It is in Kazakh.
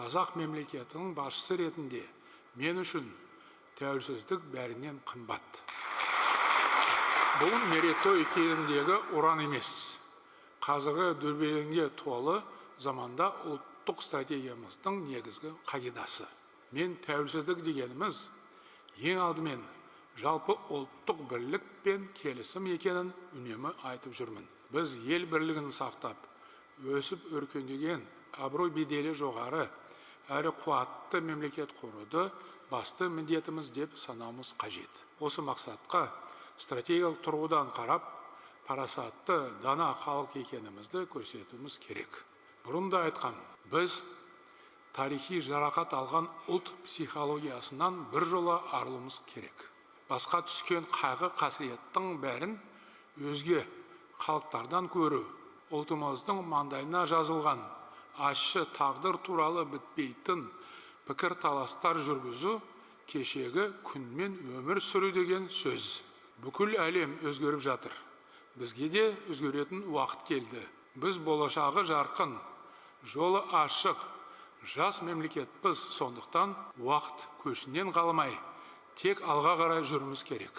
Қазақ мемлекетінің басшысы ретінде мен үшін тәуелсіздік бәрінен қымбат. Бұл мерейтой кезіндегі ұран емес. Қазіргі дүрбелеңге толы заманда ұлттық стратегиямыздың негізгі қағидасы. Мен тәуелсіздік дегеніміз ең алдымен жалпы ұлттық бірлік пен келісім екенін үнемі айтып жүрмін. Біз ел бірлігін сақтап, өсіп өркендеген, абырой беделі жоғары, әрі қуатты мемлекет құруды басты міндетіміз деп санауымыз қажет. Осы мақсатқа стратегиялық тұрғыдан қарап, парасатты, дана халық екенімізді көрсетуіміз керек. Бұрын да айтқан, біз тарихи жарақат алған ұлт психологиясынан біржола арылуымыз керек. Басқа түскен қайғы қасіреттің бәрін өзге халықтардан көру, ұлтымыздың маңдайына жазылған ащы тағдыр туралы бітпейтін пікір таластар жүргізу кешегі күнмен өмір сүру деген сөз. Бүкіл әлем өзгеріп жатыр. Бізге де өзгеретін уақыт келді. Біз болашағы жарқын, жолы ашық, жас мемлекетпіз, сондықтан уақыт көшінен қалмай, тек алға қарай жүріміз керек.